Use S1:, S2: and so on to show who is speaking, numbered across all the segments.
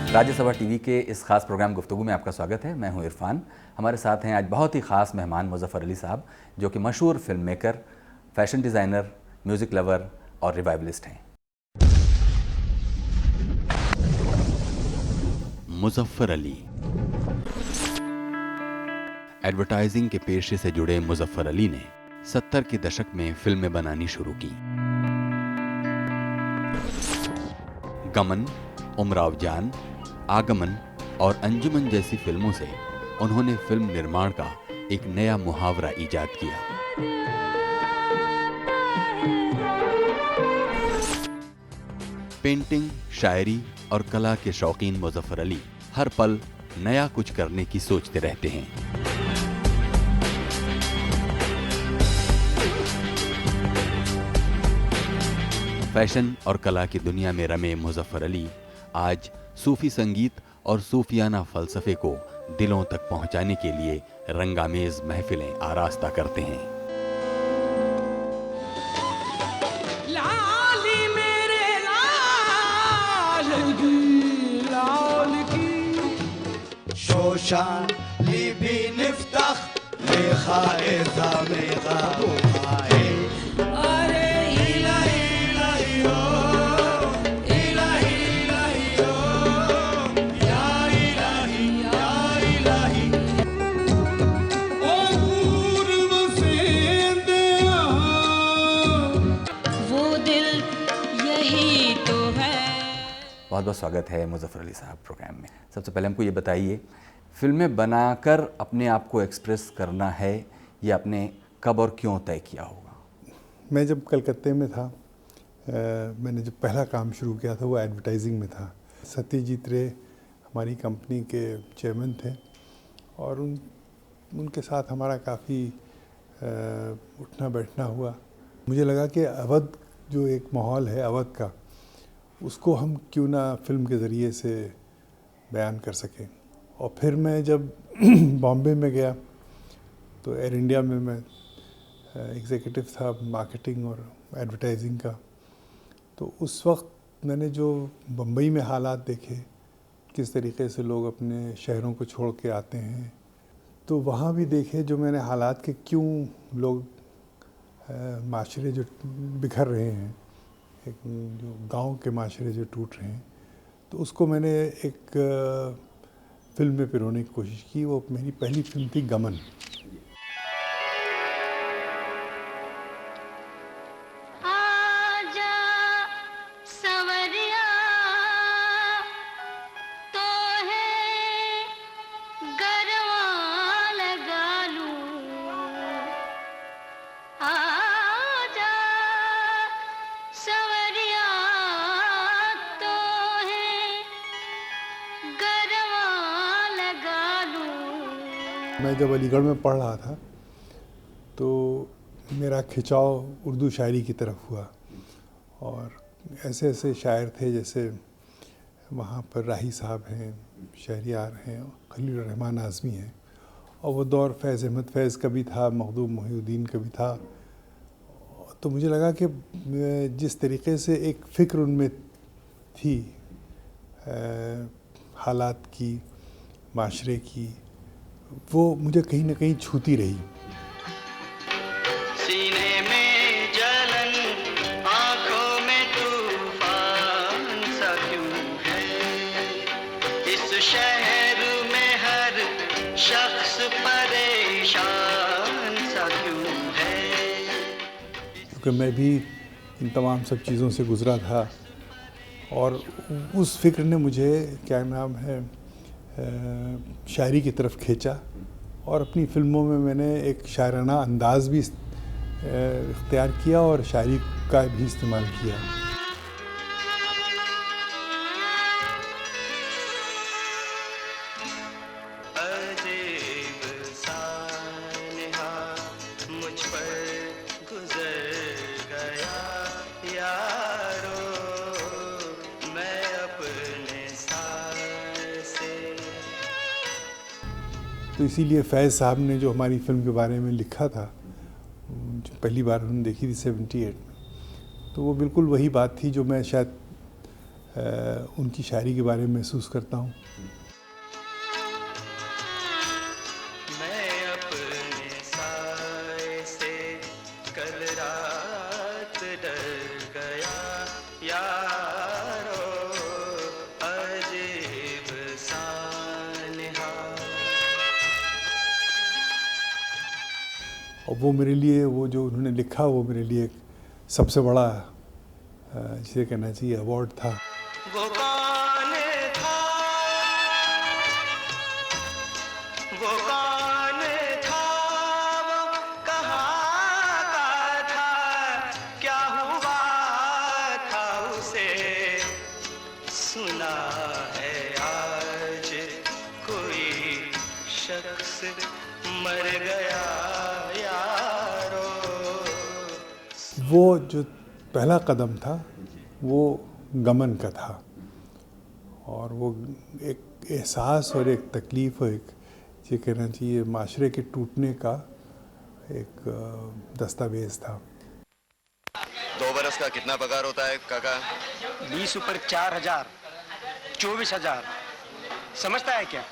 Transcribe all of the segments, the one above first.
S1: Rajya Sabha TV के इस खास प्रोग्राम गुफ्तगू में आपका स्वागत है। मैं हूं इरफान। हमारे साथ हैं आज बहुत ही ख़ास मेहमान मुज़फ़्फ़र अली साहब, जो कि मशहूर film maker, fashion designer, music lover और रिवाइवलिस्ट हैं। मुज़फ़्फ़र अली एडवर्टाइजिंग के पेशे से जुड़े मुज़फ़्फ़र अली ने 70 के दशक में फिल्में बनानी शुरू की। गमन, उमराव जान, आगमन और अंजुमन जैसी फिल्मों से उन्होंने फिल्म निर्माण का एक नया मुहावरा ईजाद किया। पेंटिंग, शायरी और कला के शौकीन मुज़फ़्फ़र अली हर पल नया कुछ करने की सोचते रहते हैं। फैशन और कला की दुनिया में रमे मुज़फ़्फ़र अली आज सूफी संगीत और सूफियाना फ़लसफ़े को दिलों तक पहुंचाने के लिए रंगामेज़ महफिलें आरास्ता करते हैं।
S2: लाली मेरे लाल की
S3: शोशान ली भी निफ्तख लेखाएजा में गाबो खाए
S1: बहुत बहुत स्वागत है मुज़फ़्फ़र अली साहब प्रोग्राम में। सबसे पहले हमको ये बताइए, फिल्में बनाकर अपने आप को एक्सप्रेस करना है, ये आपने कब और क्यों तय किया होगा?
S4: मैं जब कलकत्ते में था, मैंने जब पहला काम शुरू किया था वो एडवर्टाइजिंग में था। सत्यजीत रे हमारी कंपनी के चेयरमैन थे और उनके साथ हमारा काफ़ी उठना बैठना हुआ। मुझे लगा कि अवध जो एक माहौल है अवध का, उसको हम क्यों ना फिल्म के ज़रिए से बयान कर सकें। और फिर मैं जब बॉम्बे में गया तो एयर इंडिया में मैं एग्जीक्यूटिव था मार्केटिंग और एडवर्टाइजिंग का। तो उस वक्त मैंने जो बम्बई में हालात देखे, किस तरीके से लोग अपने शहरों को छोड़ के आते हैं, तो वहाँ भी देखे जो मैंने हालात के क्यों लोग माशरे जो बिखर रहे हैं, एक जो गांव के माशरे जो टूट रहे हैं, तो उसको मैंने एक फिल्म में पिरोने की कोशिश की। वो मेरी पहली फिल्म थी गमन। मैं जब अलीगढ़ में पढ़ रहा था तो मेरा खिंचाव उर्दू शायरी की तरफ हुआ और ऐसे ऐसे शायर थे, जैसे वहाँ पर राही साहब हैं, शहरियार हैं, खलील रहमान आज़मी हैं, और वो दौर फैज़ अहमद फैज़ का भी था, मखदूम मोहिउद्दीन का भी था। तो मुझे लगा कि जिस तरीके से एक फ़िक्र उनमें थी हालात की, माशरे की, वो मुझे कहीं ना कहीं छूती रही।
S3: सीने में जलन, आंखों में तूफान सा क्यों है, इस शहर में हर शख्स परेशान सा क्यों है।
S4: क्योंकि मैं भी इन तमाम सब चीज़ों से गुज़रा था और उस फ़िक्र ने मुझे क्या नाम है शायरी की तरफ खींचा और अपनी फ़िल्मों में मैंने एक शायराना अंदाज़ भी इख्तियार किया और शायरी का भी इस्तेमाल किया।
S3: मुझ पर गुजर गया यारो, मैं अपने साथ से।
S4: तो इसीलिए फैज़ साहब ने जो हमारी फ़िल्म के बारे में लिखा था, जो पहली बार उन्होंने देखी थी 78 में, तो वो बिल्कुल वही बात थी जो मैं शायद उनकी शायरी के बारे में महसूस करता हूँ।
S3: मैं अपने साए से कल रात डर गया यारो, अजीब सानहा।
S4: और वो मेरे लिए, वो जो उन्होंने लिखा, वो मेरे लिए एक सबसे बड़ा जिसे कहना चाहिए अवार्ड था।
S3: वो कौन था, वो कौन था, वो कहाँ का था, क्या हुआ था उसे, सुना है आज कोई शख्स मर गया यारो।
S4: वो जो पहला कदम था वो गमन का था, और वो एक एहसास और एक तकलीफ़ और एक ये कहना चाहिए माशरे के टूटने का एक दस्तावेज़ था।
S5: 2 बरस का कितना पगार होता है काका?
S6: 20 ऊपर 4000, 24,000। समझता है क्या?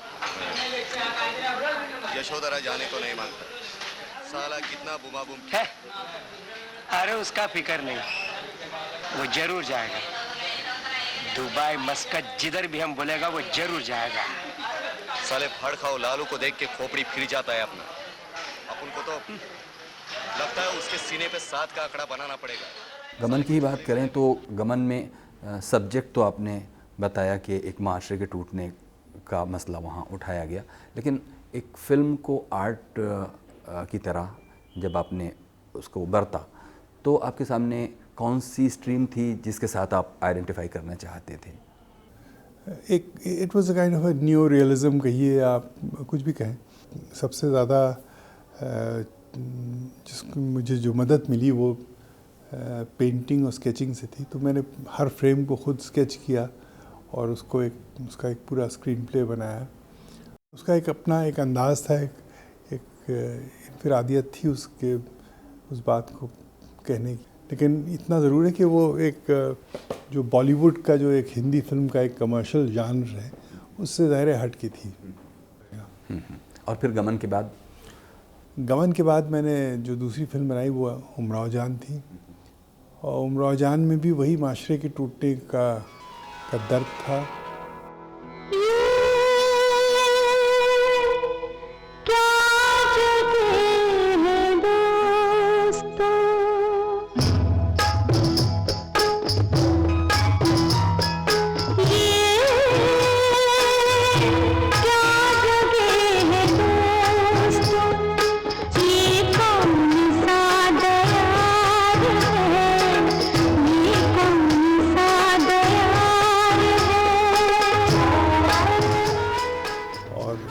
S5: यशोधरा जाने को नहीं मांगता, साला कितना बुमाबुम।
S6: है? अरे उसका फिक्र नहीं, वो जरूर जाएगा। दुबई, मस्कत, जिधर भी हम बोलेगा वो जरूर जाएगा।
S5: साले फड़ खाओ लालू को देख के खोपड़ी फिर जाता है अपना। अपन को तो लगता है उसके सीने पे 7 का आंकड़ा बनाना पड़ेगा।
S1: गमन की ही बात करें तो गमन में सब्जेक्ट तो आपने बताया कि एक माशरे के टूटने का मसला वहाँ उठाया गया, लेकिन एक फ़िल्म को आर्ट की तरह जब आपने उसको बरता तो आपके सामने कौन सी स्ट्रीम थी जिसके साथ आप आइडेंटिफाई करना चाहते थे?
S4: एक it was a kind of new realism कहिए, आप कुछ भी कहें। सबसे ज़्यादा जिसको मुझे जो मदद मिली वो पेंटिंग और स्केचिंग से थी। तो मैंने हर फ्रेम को खुद स्केच किया और उसको उसका एक पूरा स्क्रीन प्ले बनाया। उसका एक अपना एक अंदाज़ था, एक इनफिरादियत थी उसके उस बात को कहने की। लेकिन इतना ज़रूर है कि वो एक जो बॉलीवुड का जो एक हिंदी फिल्म का एक कमर्शियल जानर है उससे ज़ाहिर हट की थी।
S1: और फिर गमन के बाद?
S4: गमन के बाद मैंने जो दूसरी फिल्म बनाई वो उमराव जान थी, और उमराव जान में भी वही माशरे के टूटने का दर्द था।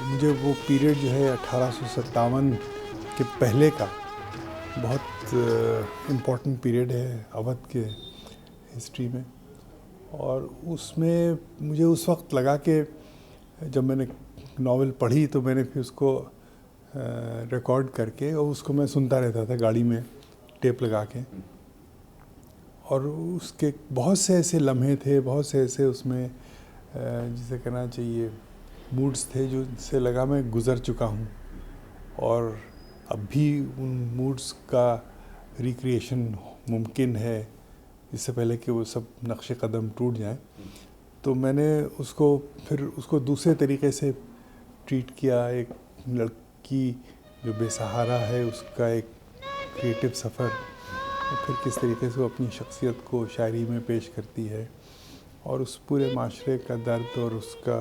S4: मुझे वो पीरियड जो है 1857 के पहले का बहुत इम्पोर्टेंट पीरियड है अवध के हिस्ट्री में। और उसमें मुझे उस वक्त लगा कि जब मैंने नॉवेल पढ़ी तो मैंने फिर उसको रिकॉर्ड करके और उसको मैं सुनता रहता था गाड़ी में टेप लगा के। और उसके बहुत से ऐसे लम्हे थे, बहुत से ऐसे उसमें जिसे कहना चाहिए मूड्स थे जो से लगा मैं गुज़र चुका हूँ, और अब भी उन मूड्स का रिक्रिएशन मुमकिन है इससे पहले कि वो सब नक्शे कदम टूट जाएं। तो मैंने उसको दूसरे तरीके से ट्रीट किया। एक लड़की जो बेसहारा है उसका एक क्रिएटिव सफ़र, और फिर किस तरीके से वो अपनी शख्सियत को शायरी में पेश करती है, और उस पूरे माशरे का दर्द और उसका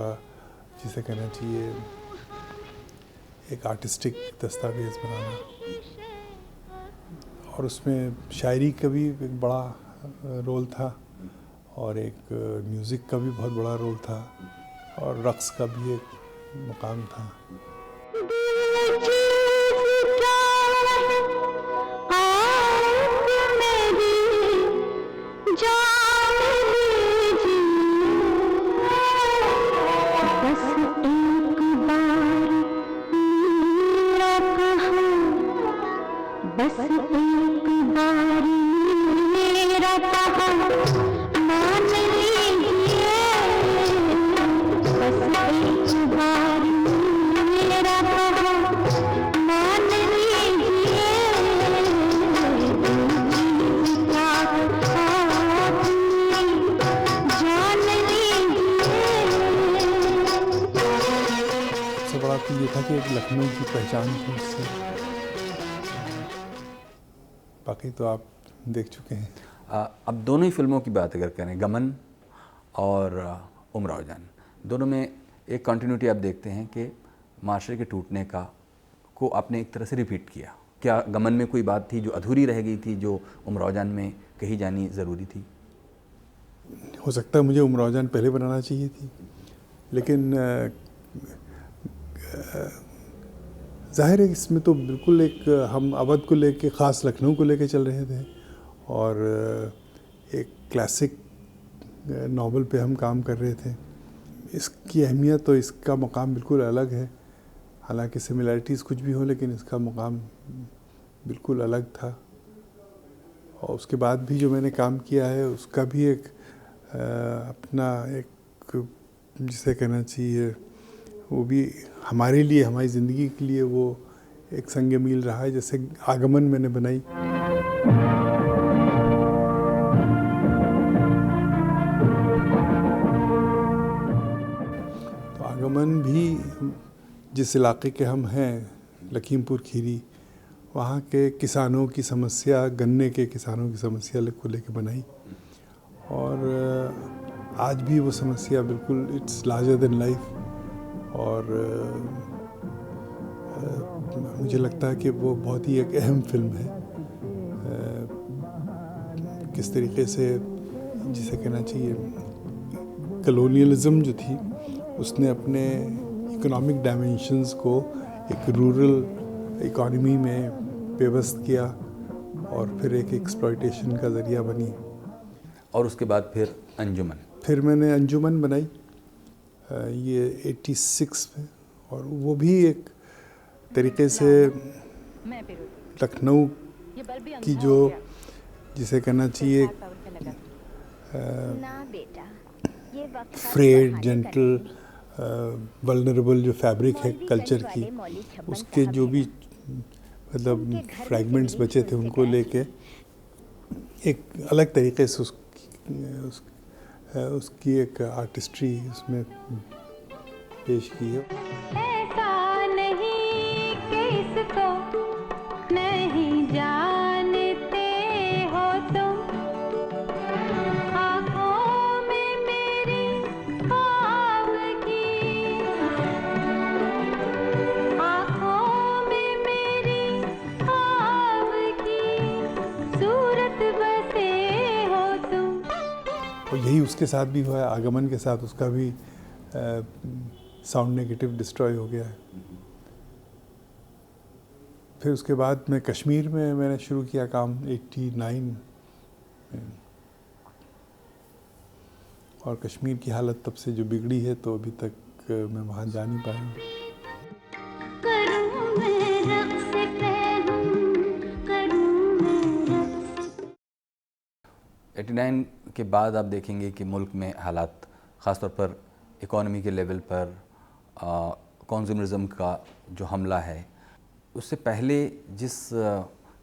S4: जिसे कहना चाहिए एक आर्टिस्टिक दस्तावेज़ बनाना। और उसमें शायरी का भी एक बड़ा रोल था, और एक म्यूज़िक का भी बहुत बड़ा रोल था, और रक़्स का भी एक मुकाम था।
S7: बस एक बार मेरा कहा मान लीजिए
S4: बिल्कुल ये था कि एक लखनऊ की पहचान थी उससे। बाकी तो आप देख चुके हैं।
S1: अब दोनों ही फिल्मों की बात अगर करें, गमन और उमराव जान, दोनों में एक कंटिन्यूटी आप देखते हैं कि माशरे के टूटने का को आपने एक तरह से रिपीट किया। क्या गमन में कोई बात थी जो अधूरी रह गई थी, जो उमराव जान में कही जानी ज़रूरी थी?
S4: हो सकता है मुझे उमराव जान पहले बनाना चाहिए थी, लेकिन ज़ाहिर है इसमें तो बिल्कुल एक हम अवध को लेके, ख़ास लखनऊ को लेके चल रहे थे और एक क्लासिक नावल पे हम काम कर रहे थे। इसकी अहमियत तो इसका मकाम बिल्कुल अलग है, हालांकि सिमिलैरिटीज़ कुछ भी हो, लेकिन इसका मकाम बिल्कुल अलग था। और उसके बाद भी जो मैंने काम किया है उसका भी एक अपना एक जिसे कहना चाहिए, वो भी हमारे लिए, हमारी ज़िंदगी के लिए वो एक संग मील रहा है। जैसे आगमन मैंने बनाई, तो आगमन भी जिस इलाके के हम हैं, लखीमपुर खीरी, वहाँ के किसानों की समस्या, गन्ने के किसानों की समस्या को लेके बनाई। और आज भी वो समस्या बिल्कुल इट्स लार्जर देन लाइफ। और मुझे लगता है कि वो बहुत ही एक अहम फिल्म है। किस तरीके से, जिसे कहना चाहिए, कलोनियलिज्म जो थी उसने अपने इकोनॉमिक डायमेंशंस को एक रूरल इकॉनमी में पेवस्त किया और फिर एक एक्सप्लॉयटेशन का ज़रिया बनी।
S1: और उसके बाद फिर अंजुमन,
S4: फिर मैंने अंजुमन बनाई ये 86 में, और वो भी एक तरीके से लखनऊ की जो, जिसे कहना चाहिए, फ्रेड, जेंटल, वल्नरेबल जो फैब्रिक है कल्चर की, उसके जो भी मतलब फ्रैगमेंट्स बचे थे उनको लेके एक अलग तरीके से उसकी एक आर्टिस्ट्री उसमें पेश की है।
S7: ऐसा नहीं कि इसको नहीं जानते हो तुम, आँखों में मेरी आवगी, आँखों में मेरी आवगी, सूरत बसे हो तुम।
S4: और यही उसके साथ भी हुआ है, आगमन के साथ उसका भी साउंड नेगेटिव डिस्ट्रॉय हो गया है। फिर उसके बाद मैं कश्मीर में मैंने शुरू किया काम 89 में, और कश्मीर की हालत तब से जो बिगड़ी है तो अभी तक मैं वहाँ जा नहीं पाया हूँ।
S7: करूँ मैं रक़्स कहूँ, करूँ मैं रक़्स।
S1: 89 के बाद आप देखेंगे कि मुल्क में हालात, ख़ासतौर पर इकॉनमी के लेवल पर कंज्यूमरिज्म का जो हमला है, उससे पहले जिस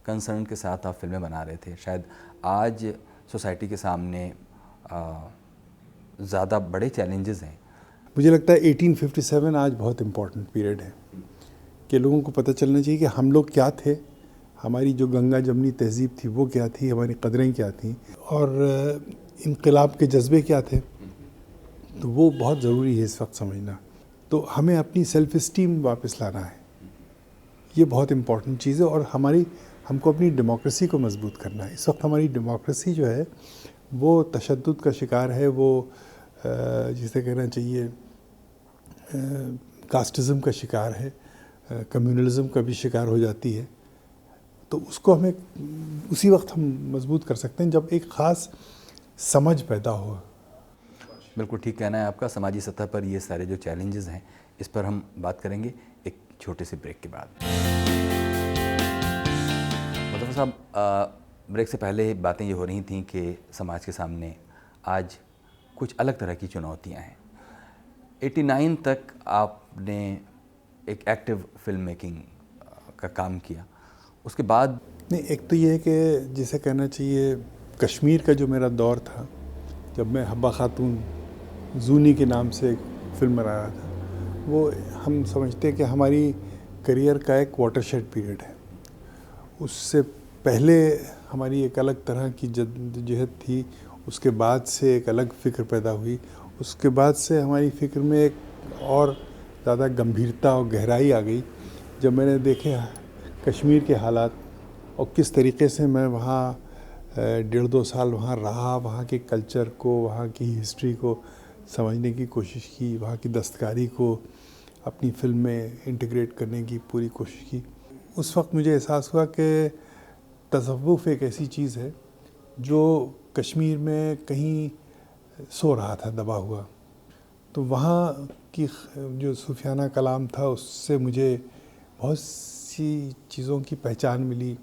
S1: कंसर्न के साथ आप फिल्में बना रहे थे, शायद आज सोसाइटी के सामने ज़्यादा बड़े चैलेंजेस हैं।
S4: मुझे लगता है 1857 आज बहुत इम्पोर्टेंट पीरियड है कि लोगों को पता चलना चाहिए कि हम लोग क्या थे, हमारी जो गंगा जमनी तहज़ीब थी वो क्या थी, हमारी कदरें क्या थीं, और इनकलाब के जज्बे क्या थे। तो वो बहुत ज़रूरी है इस वक्त समझना। तो हमें अपनी सेल्फ़ इस्टीम वापस लाना है, ये बहुत इम्पॉर्टेंट चीज़ है। और हमको अपनी डेमोक्रेसी को मजबूत करना है। इस वक्त हमारी डेमोक्रेसी जो है वो तशद्दुद का शिकार है, वो जिसे कहना चाहिए कास्टिज़म का शिकार है, कम्युनलिज़म का भी शिकार हो जाती है। तो उसको हमें उसी वक्त हम मजबूत कर सकते हैं जब एक ख़ास समझ पैदा हो।
S1: बिल्कुल ठीक कहना है आपका। समाजी सतह पर ये सारे जो चैलेंजेस हैं, इस पर हम बात करेंगे एक छोटे से ब्रेक के बाद। मुज़फ़्फ़र साहब, ब्रेक से पहले बातें ये हो रही थी कि समाज के सामने आज कुछ अलग तरह की चुनौतियां हैं। 89 तक आपने एक एक्टिव फिल्म मेकिंग का काम किया, उसके बाद
S4: नहीं, एक तो ये है कि जिसे कहना चाहिए कश्मीर का जो मेरा दौर था, जब मैं हब्बा खातून जूनी के नाम से एक फिल्म बना रहा था, वो हम समझते हैं कि हमारी करियर का एक वाटरशेड पीरियड है। उससे पहले हमारी एक अलग तरह की जद्दोजहद थी, उसके बाद से एक अलग फ़िक्र पैदा हुई, उसके बाद से हमारी फ़िक्र में एक और ज़्यादा गंभीरता और गहराई आ गई जब मैंने देखे कश्मीर के हालात और किस तरीके से मैं वहाँ 1.5-2 साल वहाँ रहा, वहाँ के कल्चर को, वहाँ की हिस्ट्री को समझने की कोशिश की, वहाँ की दस्तकारी को अपनी फ़िल्म में इंटीग्रेट करने की पूरी कोशिश की। उस वक्त मुझे एहसास हुआ कि तसव्वुफ़ एक ऐसी चीज़ है जो कश्मीर में कहीं सो रहा था दबा हुआ। तो वहाँ की जो सूफियाना कलाम था उससे मुझे बहुत सी चीज़ों की पहचान मिली,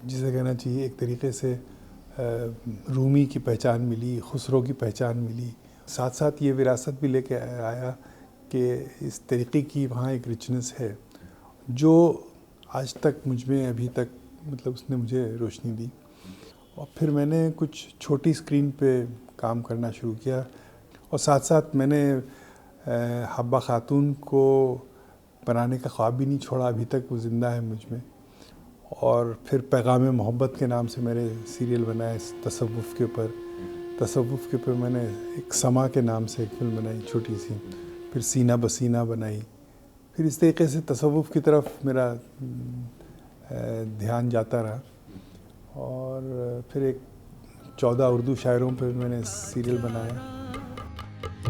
S4: जिसे कहना चाहिए एक तरीके से रूमी की पहचान मिली, खुसरो की पहचान मिली। साथ साथ ये विरासत भी लेके आया कि इस तरीके की वहाँ एक रिचनेस है जो आज तक मुझ में अभी तक मतलब उसने मुझे रोशनी दी। और फिर मैंने कुछ छोटी स्क्रीन पे काम करना शुरू किया और साथ साथ मैंने हब्बा खातून को बनाने का ख्वाब भी नहीं छोड़ा, अभी तक वो ज़िंदा है मुझ में। और फिर पैगाम मोहब्बत के नाम से मैंने सीरियल बनाए तसव्वुफ़ के ऊपर। तसव्वुफ़ के ऊपर मैंने एक समा के नाम से एक फ़िल्म बनाई छोटी सी, फिर सीना बसीना बनाई। फिर इस तरीके से तसव्वुफ़ की तरफ मेरा ध्यान जाता रहा और फिर एक 14 उर्दू शायरों पर मैंने सीरियल बनाया।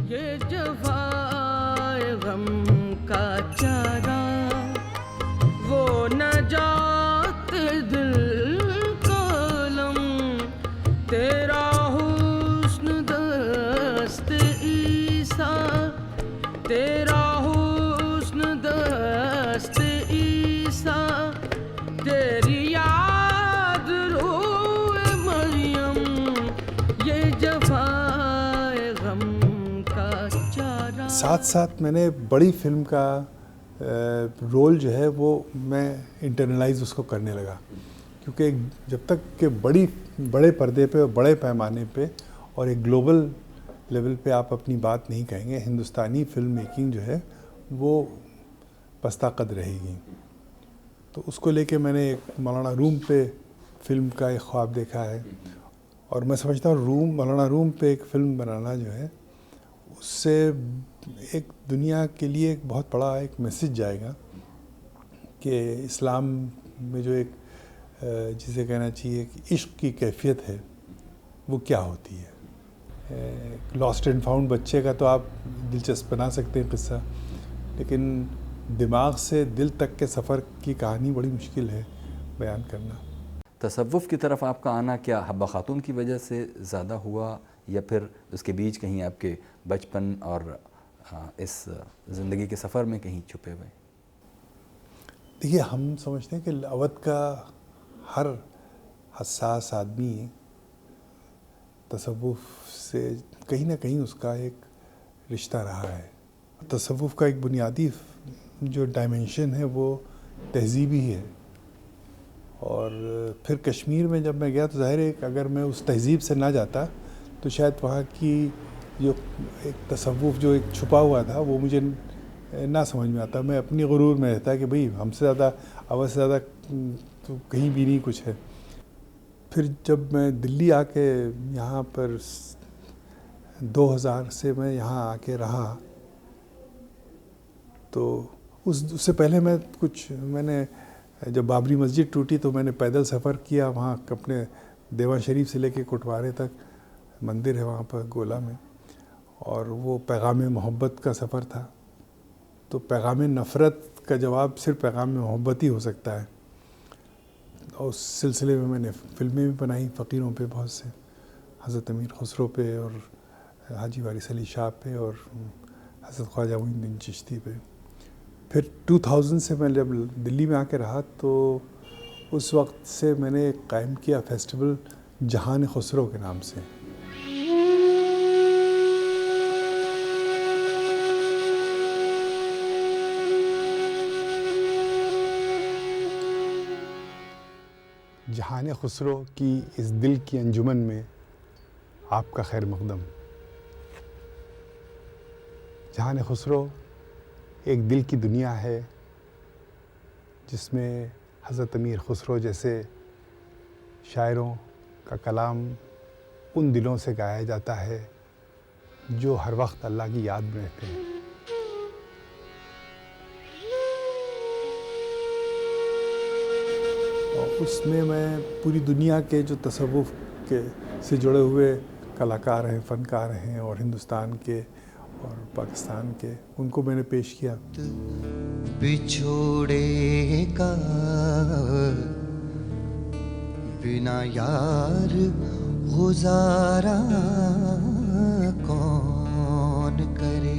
S2: ये जवाए गम का चारा, वो नजात दिल का लम, तेरा हुस्न दस्त ईसा, तेरा हुस्न दस्त ईसा, तेरी याद रूए मरियम, ये जवाए गम का चारा।
S4: साथ साथ मैंने बड़ी फिल्म का रोल जो है वो मैं इंटरनलाइज उसको करने लगा, क्योंकि जब तक कि बड़े पर्दे पे और बड़े पैमाने पे और एक ग्लोबल लेवल पे आप अपनी बात नहीं कहेंगे, हिंदुस्तानी फिल्म मेकिंग जो है वो पस्ताकद रहेगी। तो उसको लेके मैंने एक मौलाना रूम पे फिल्म का एक ख्वाब देखा है और मैं समझता हूँ मौलाना रूम पे एक फ़िल्म बनाना जो है उससे एक दुनिया के लिए एक बहुत बड़ा एक मैसेज जाएगा कि इस्लाम में जो एक जिसे कहना चाहिए कि इश्क की कैफियत है वो क्या होती है। लॉस्ट एंड फाउंड बच्चे का तो आप दिलचस्प बना सकते हैं किस्सा, लेकिन दिमाग से दिल तक के सफ़र की कहानी बड़ी मुश्किल है बयान करना।
S1: तसव्वुफ़ की तरफ आपका आना क्या हब्बा खातून की वजह से ज़्यादा हुआ या फिर उसके बीच कहीं आपके बचपन और इस ज़िंदगी के सफ़र में कहीं छुपे हुए?
S4: देखिए, हम समझते हैं कि अवध का हर हसास आदमी तसव्वुफ़ से कहीं ना कहीं उसका एक रिश्ता रहा है। तसव्वुफ़ का एक बुनियादी जो डायमेंशन है वो तहज़ीबी है। और फिर कश्मीर में जब मैं गया तो ज़ाहिर है अगर मैं उस तहज़ीब से ना जाता तो शायद वहाँ की जो एक तसव्वुफ़ जो एक छुपा हुआ था वो मुझे ना समझ में आता। मैं अपनी गुरूर में रहता कि भाई हमसे ज़्यादा अवध से ज़्यादा तो कहीं भी नहीं कुछ है। फिर जब मैं दिल्ली आके यहाँ पर 2000 से मैं यहाँ आके रहा तो उससे पहले मैंने जब बाबरी मस्जिद टूटी तो मैंने पैदल सफ़र किया वहाँ अपने देवान शरीफ से लेके कोटवारे तक मंदिर है वहाँ पर गोला में, और वो पैगाम मोहब्बत का सफ़र था। तो पैगाम नफ़रत का जवाब सिर्फ पैगाम मोहब्बत ही हो सकता है। और उस सिलसिले में मैंने फ़िल्में भी बनाई फ़कीरों पे बहुत से, हज़रत अमीर खुसरो पे और हाजी वारिस अली शाह पे और हज़रत ख्वाजा मोइनुद्दीन चिश्ती पे। फिर 2000 से मैं जब दिल्ली में आके रहा तो उस वक्त से मैंने कायम किया फेस्टिवल जहान खुसरो के नाम से। जहान खुसरो की इस दिल की अंजुमन में आपका खैर मकदम। जहान खुसरो एक दिल की दुनिया है जिसमें हज़रत अमीर खुसरो जैसे शायरों का कलाम उन दिलों से गाया जाता है जो हर वक्त अल्लाह की याद में रहते हैं। और उसमें मैं पूरी दुनिया के जो तसव्वुफ़ के से जुड़े हुए कलाकार हैं, फ़नकार हैं और हिंदुस्तान के और पाकिस्तान के, उनको मैंने पेश किया।
S3: बिछोड़ेगा बिना यार गुजारा कौन करे।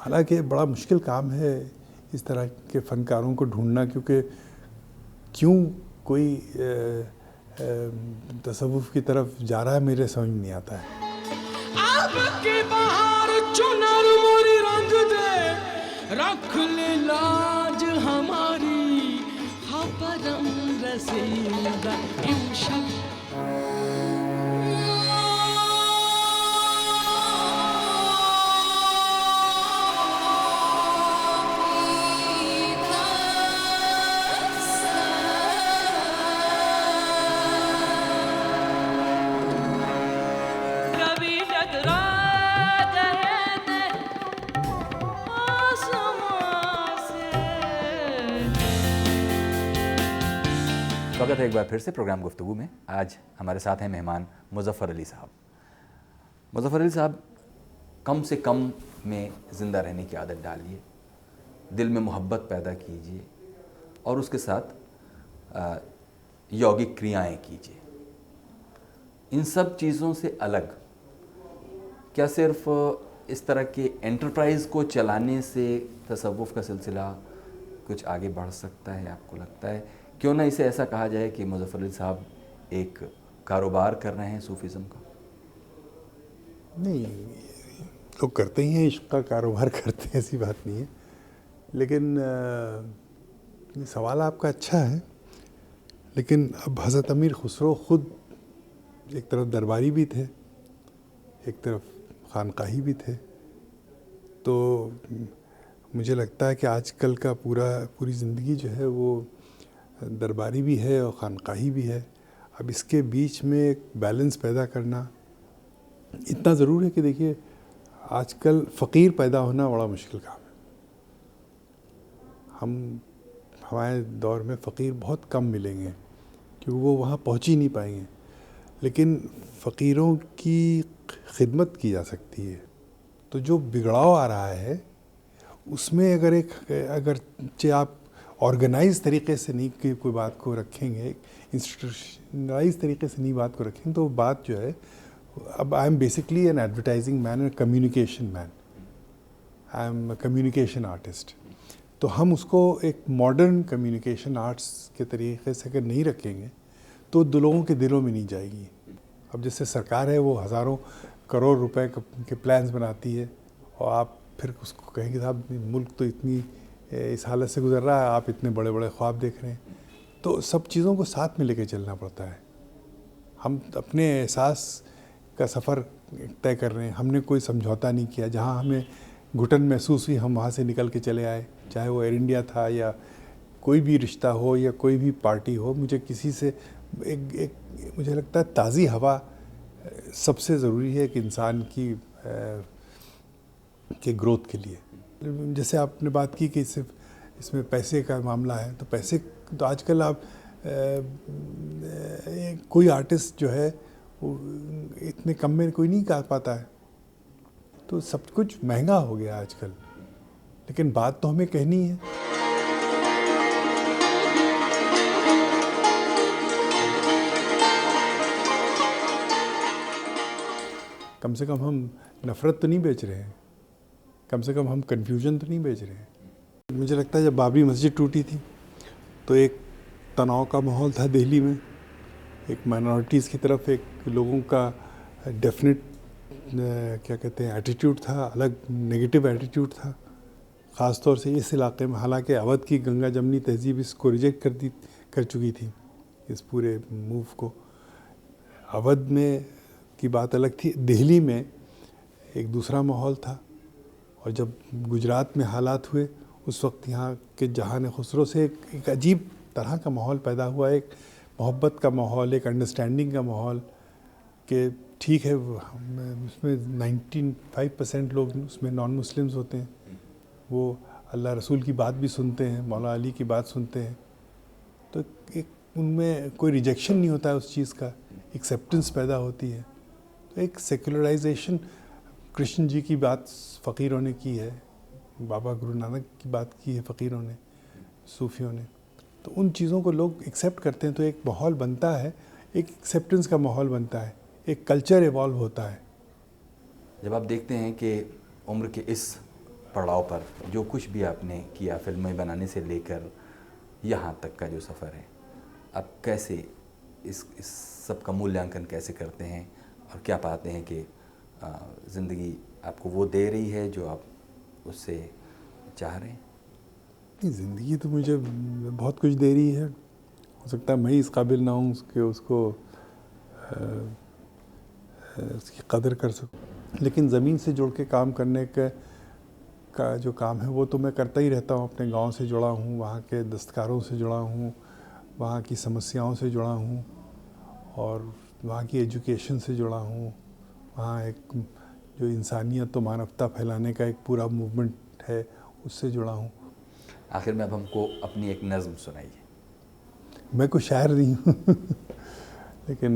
S4: हालांकि बड़ा मुश्किल काम है इस तरह के फ़नकारों को ढूंढना, क्योंकि क्यों कोई तसव्वुफ़ की तरफ जा रहा है मेरे समझ में नहीं आता है।
S2: अब की बहार चुनर मोरी रंग दे, रख ले लाज हमारी, हाँ परम रसीदा इंशाअल्लाह।
S1: स्वागत है एक बार फिर से प्रोग्राम गुफ्तगू में। आज हमारे साथ हैं मेहमान मुज़फ़्फ़र अली साहब। मुज़फ़्फ़र अली साहब, कम से कम में ज़िंदा रहने की आदत डालिए, दिल में मोहब्बत पैदा कीजिए और उसके साथ यौगिक क्रियाएं कीजिए। इन सब चीज़ों से अलग क्या सिर्फ इस तरह के एंटरप्राइज़ को चलाने से तसव्वुफ़ का सिलसिला कुछ आगे बढ़ सकता है, आपको लगता है? क्यों ना इसे ऐसा कहा जाए कि मुज़फ़्फ़र अली साहब एक कारोबार कर रहे हैं सूफीज़म का?
S4: नहीं, लोग करते ही हैं, इश्क़ का कारोबार करते हैं, ऐसी बात नहीं है। लेकिन सवाल आपका अच्छा है। लेकिन अब हज़रत अमीर खुसरो ख़ुद एक तरफ दरबारी भी थे, एक तरफ खानकाही भी थे। तो मुझे लगता है कि आजकल का पूरी ज़िंदगी जो है वो दरबारी भी है और खानकाही भी है। अब इसके बीच में एक बैलेंस पैदा करना इतना ज़रूर है कि देखिए, आजकल फ़कीर पैदा होना बड़ा मुश्किल काम है। हमारे दौर में फ़कीर बहुत कम मिलेंगे क्योंकि वो वहाँ पहुँच ही नहीं पाएंगे। लेकिन फ़कीरों की खिदमत की जा सकती है। तो जो बिगड़ाव आ रहा है उसमें अगर आप ऑर्गेनाइज तरीके से नहीं कोई बात को रखेंगे, इंस्टीट्यूशनलाइज तरीके से नहीं बात को रखेंगे, तो बात जो है, अब I am basically N advertising man and communication man, I am communication artist. तो हम उसको एक मॉडर्न कम्युनिकेशन आर्ट्स के तरीके से अगर नहीं रखेंगे तो लोगों के दिलों में नहीं जाएगी। अब जैसे सरकार है वो हज़ारों करोड़ रुपए के प्लान्स बनाती है और आप फिर उसको कहेंगे साहब मुल्क तो इतनी इस हालत से गुजर रहा है, आप इतने बड़े बड़े ख्वाब देख रहे हैं। तो सब चीज़ों को साथ में लेके चलना पड़ता है। हम अपने एहसास का सफ़र तय कर रहे हैं, हमने कोई समझौता नहीं किया। जहाँ हमें घुटन महसूस हुई हम वहाँ से निकल के चले आए, चाहे वो एयर इंडिया था या कोई भी रिश्ता हो या कोई भी पार्टी हो। मुझे किसी से मुझे लगता है ताज़ी हवा सबसे ज़रूरी है कि इंसान की के ग्रोथ के लिए। जैसे आपने बात की कि सिर्फ इसमें पैसे का मामला है, तो पैसे तो आजकल आप कोई आर्टिस्ट जो है वो इतने कम में कोई नहीं गा पाता है। तो सब कुछ महंगा हो गया आजकल, लेकिन बात तो हमें कहनी है। कम से कम हम नफ़रत तो नहीं बेच रहे हैं, कम से कम हम कन्फ्यूजन तो नहीं बेच रहे हैं। मुझे लगता है जब बाबरी मस्जिद टूटी थी तो एक तनाव का माहौल था दिल्ली में, एक माइनॉरिटीज़ की तरफ एक लोगों का डेफिनेट क्या कहते हैं एटीट्यूड था, अलग नेगेटिव एटीट्यूड था, ख़ास तौर से इस इलाके में। हालांकि अवध की गंगा जमनी तहजीब इसको रिजेक्ट कर चुकी थी, इस पूरे मूव को। अवध में की बात अलग थी, दिल्ली में एक दूसरा माहौल था। और जब गुजरात में हालात हुए उस वक्त यहाँ के जहान खुसरो से एक अजीब तरह का माहौल पैदा हुआ, एक मोहब्बत का माहौल, एक अंडरस्टैंडिंग का माहौल कि ठीक है उसमें 95% लोग उसमें नॉन मुस्लिम्स होते हैं, वो अल्लाह रसूल की बात भी सुनते हैं, मौला अली की बात सुनते हैं, तो एक उनमें कोई रिजेक्शन नहीं होता है उस चीज़ का, एक्सेप्टेंस पैदा होती है। तो एक सेकुलराइजेशन, कृष्ण जी की बात फ़कीरों ने की है, बाबा गुरु नानक की बात की है फ़कीरों ने, सूफियों ने, तो उन चीज़ों को लोग एक्सेप्ट करते हैं, तो एक माहौल बनता है, एक एक्सेप्टेंस का माहौल बनता है, एक कल्चर इवॉल्व होता है।
S1: जब आप देखते हैं कि उम्र के इस पड़ाव पर जो कुछ भी आपने किया, फिल्में बनाने से लेकर यहाँ तक का जो सफ़र है, आप कैसे इस सब का मूल्यांकन कैसे करते हैं और क्या पाते हैं कि ज़िंदगी आपको वो दे रही है जो आप उससे चाह रहे हैं?
S4: ज़िंदगी तो मुझे बहुत कुछ दे रही है, हो सकता है मैं ही इस काबिल ना हूँ कि उसको उसकी कदर कर सकूँ, लेकिन ज़मीन से जुड़ के काम करने का जो काम है वो तो मैं करता ही रहता हूँ। अपने गांव से जुड़ा हूँ, वहाँ के दस्तकारों से जुड़ा हूँ, वहाँ की समस्याओं से जुड़ा हूँ और वहाँ की एजुकेशन से जुड़ा हूँ। वहाँ एक जो इंसानियत तो मानवता फैलाने का एक पूरा मूवमेंट है, उससे जुड़ा हूँ।
S1: आखिर में अब हमको अपनी एक नज़्म सुनाइए।
S4: मैं कोई शायर नहीं हूँ लेकिन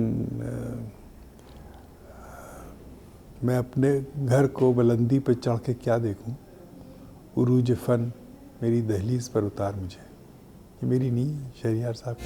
S4: मैं अपने घर को बुलंदी पे चढ़ के क्या देखूं, उरूज फन मेरी दहलीज पर उतार मुझे। ये मेरी नहीं है, शहरियार साहब।